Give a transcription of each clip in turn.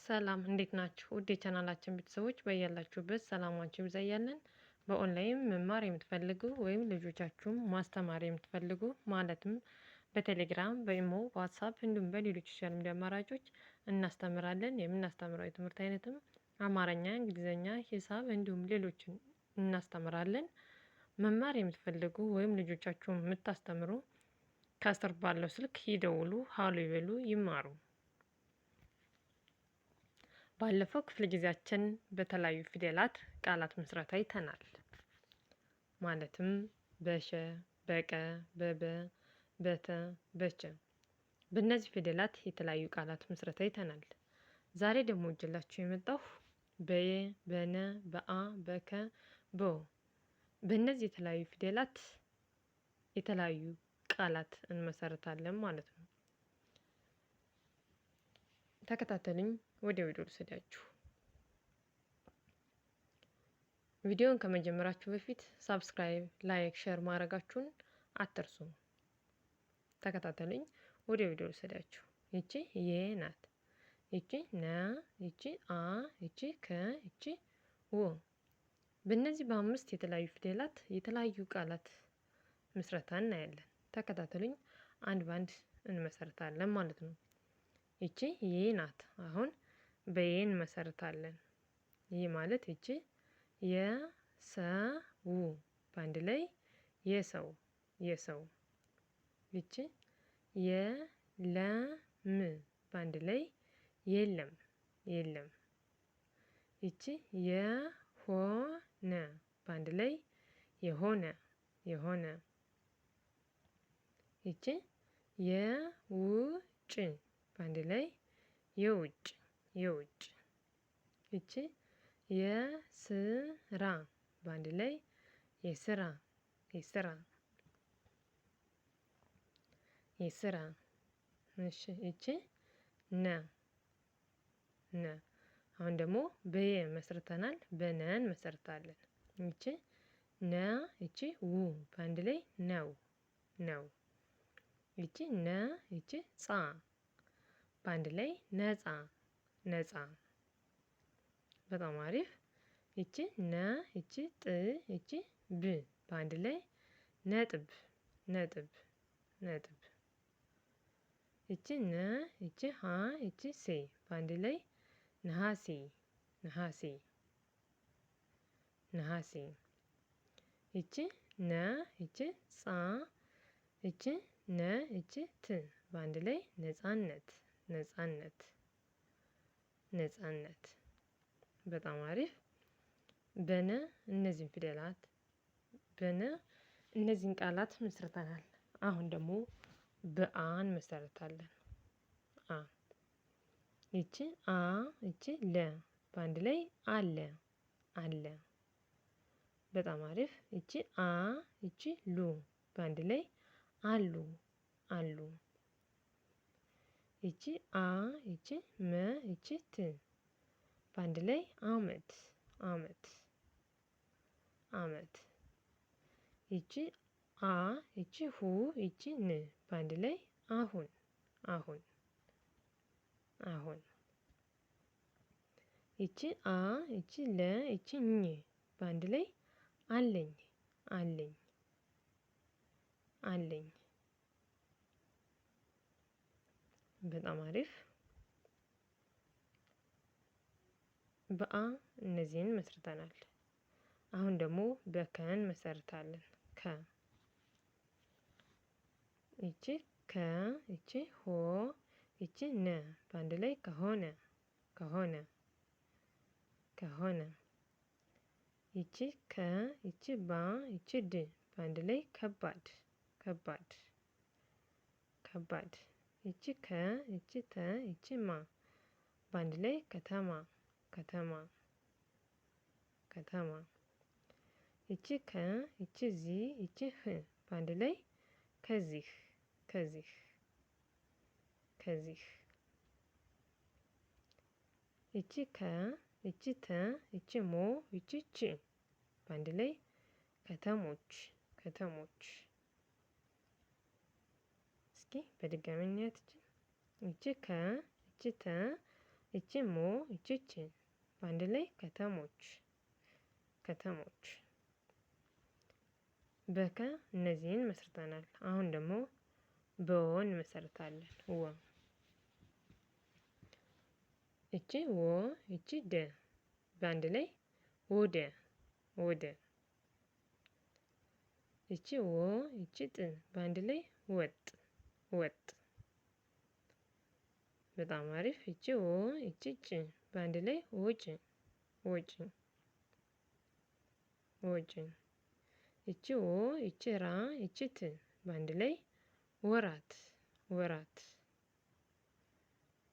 ሰላም እንዴት ናችሁ? ውድ የቻናላችን ቤተሰቦች በያላችሁበት ሰላማችሁ ይብዛ እያልን በኦንላይን መማር የምትፈልጉ ወይም ልጆቻችሁን ማስተማር የምትፈልጉ ማለትም በቴሌግራም፣ በኢሞ፣ በዋትሳፕ እንዲሁም በሌሎች ሶሻል ሚዲያ አማራጮች እናስተምራለን። የምናስተምረው የትምህርት አይነትም አማርኛ፣ እንግሊዝኛ፣ ሂሳብ እንዲሁም ሌሎችን እናስተምራለን። መማር የምትፈልጉ ወይም ልጆቻችሁን የምታስተምሩ ከስር ባለው ስልክ ይደውሉ፣ ሀሎ ይበሉ፣ ይማሩ። ባለፈው ክፍለ ጊዜያችን በተለያዩ ፊደላት ቃላት ምስረታ አይተናል። ማለትም በሸ፣ በቀ፣ በበ፣ በተ፣ በቸ። በእነዚህ ፊደላት የተለያዩ ቃላት ምስረታ አይተናል። ዛሬ ደግሞ እጅላችሁ የመጣሁ በየ፣ በነ፣ በአ፣ በከ፣ በ። በእነዚህ የተለያዩ ፊደላት የተለያዩ ቃላት እንመሰርታለን ማለት ነው። ተከታተሉኝ። ወደ ቪዲዮ ልውሰዳችሁ። ቪዲዮውን ከመጀመራችሁ በፊት ሳብስክራይብ፣ ላይክ፣ ሼር ማድረጋችሁን አትርሱ። ተከታተሉኝ። ወደ ቪዲዮ ልውሰዳችሁ። ይቺ የ ናት። ይቺ ነ፣ ይቺ አ፣ ይቺ ከ፣ ይቺ ወ። በእነዚህ በአምስት የተለያዩ ፊደላት የተለያዩ ቃላት ምስረታ እናያለን። ተከታተሉኝ። አንድ ባንድ እንመሰርታለን ማለት ነው። ይቺ የ ናት። አሁን በየ እንመሰርታለን። ይህ ማለት ይቺ የሰው በአንድ ላይ የሰው የሰው። ይቺ የለም በአንድ ላይ የለም የለም። ይቺ የሆነ በአንድ ላይ የሆነ የሆነ። ይቺ የውጭ በአንድ ላይ የውጭ የውጭ። ይቺ የስራ በአንድ ላይ የስራ የስራ የስራ። እሺ ይቺ ነ ነ። አሁን ደግሞ በየ መስርተናል፣ በነን መሰርታለን። ይቺ ነ፣ ይቺ ው በአንድ ላይ ነው ነው። ይቺ ነ፣ ይቺ ጻ በአንድ ላይ ነጻ ነጻ። በጣም አሪፍ። ይቺ ነ፣ ይቺ ጥ፣ ይቺ ብ በአንድ ላይ ነጥብ ነጥብ ነጥብ። ይቺ ነ፣ ይቺ ሀ፣ ይቺ ሴ በአንድ ላይ ነሐሴ ነሐሴ ነሐሴ። ይቺ ነ፣ ይቺ ጻ፣ ይቺ ነ፣ ይቺ ት በአንድ ላይ ነጻነት ነጻነት ነጻነት። በጣም አሪፍ። በነ እነዚህን ፊደላት በነ እነዚህን ቃላት መስርተናል። አሁን ደግሞ በአን መሰረታለን። አ ይቺ አ፣ ይቺ ለ በአንድ ላይ አለ አለ። በጣም አሪፍ። ይቺ አ፣ ይቺ ሉ በአንድ ላይ አሉ አሉ። ይቺ አ፣ ይቺ መ፣ ይቺ ት በአንድ ላይ አመት አመት አመት። ይቺ አ፣ ይቺ ሁ፣ ይቺ ን በአንድ ላይ አሁን አሁን አሁን። ይቺ አ፣ ይቺ ለ፣ ይቺ ኝ በአንድ ላይ አለኝ አለኝ አለኝ። በጣም አሪፍ። በአ እነዚህን መስርተናል። አሁን ደግሞ በከን መሰርታለን። ከ ይቺ ከ፣ ይቺ ሆ፣ ይቺ ነ በአንድ ላይ ከሆነ ከሆነ ከሆነ። ይቺ ከ፣ ይቺ ባ፣ ይቺ ድ በአንድ ላይ ከባድ ከባድ ከባድ። ይቺ ከ፣ ይቺ ተ፣ ይቺ ማ በአንድ ላይ ከተማ ከተማ ከተማ። ይቺ ከ፣ ይቺ ዚ፣ ይቺ ህ በአንድ ላይ ከዚህ ከዚህ ከዚህ። ይቺ ከ፣ ይቺ ተ፣ ይቺ ሞ፣ ይቺ ች በአንድ ላይ ከተሞች ከተሞች። እስኪ በድጋሚ እናያት። ይቺ ከ፣ ይቺ ተ፣ እቺ ሞ እቺ ች በአንድ ላይ ከተሞች ከተሞች። በከ እነዚህን መስርተናል። አሁን ደግሞ በወ እንመሰርታለን። ወ እቺ ወ እቺ ደ በአንድ ላይ ወደ ወደ። እቺ ወ እቺ ጥ በአንድ ላይ ወጥ ወጥ። በጣም አሪፍ። እቺ ወ እቺ ጭ በአንድ ላይ ወጭ ወጭ ወጭ። እቺ ወ እቺ ራ እቺ ት በአንድ ላይ ወራት ወራት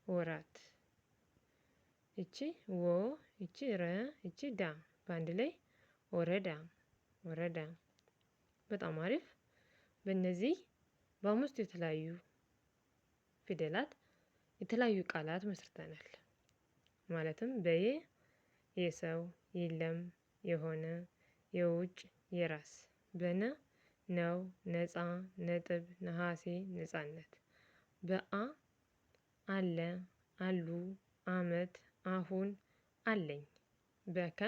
ወራት። እቺ ወ እቺ ረ እቺ ዳ በአንድ ላይ ወረዳ ወረዳ። በጣም አሪፍ። በእነዚህ በአምስቱ የተለያዩ ፊደላት የተለያዩ ቃላት መስርተናል። ማለትም በየ የሰው፣ የለም፣ የሆነ፣ የውጭ፣ የራስ። በነ ነው፣ ነፃ፣ ነጥብ፣ ነሐሴ፣ ነፃነት። በአ አለ፣ አሉ፣ አመት፣ አሁን፣ አለኝ። በከ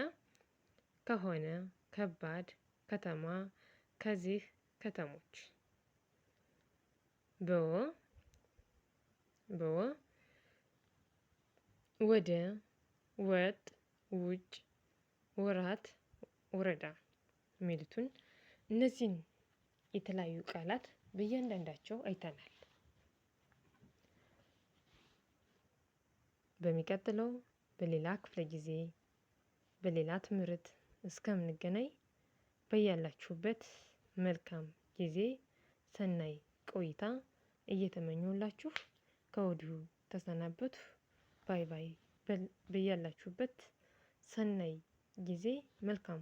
ከሆነ፣ ከባድ፣ ከተማ፣ ከዚህ፣ ከተሞች። በወ በወ ወደ፣ ወጥ፣ ውጭ፣ ወራት፣ ወረዳ የሚሉትን እነዚህን የተለያዩ ቃላት በእያንዳንዳቸው አይተናል። በሚቀጥለው በሌላ ክፍለ ጊዜ በሌላ ትምህርት እስከምንገናኝ በያላችሁበት መልካም ጊዜ ሰናይ ቆይታ እየተመኘሁላችሁ ከወዲሁ ተሰናበቱ። ባይ ባይ። በያላችሁበት ሰናይ ጊዜ መልካም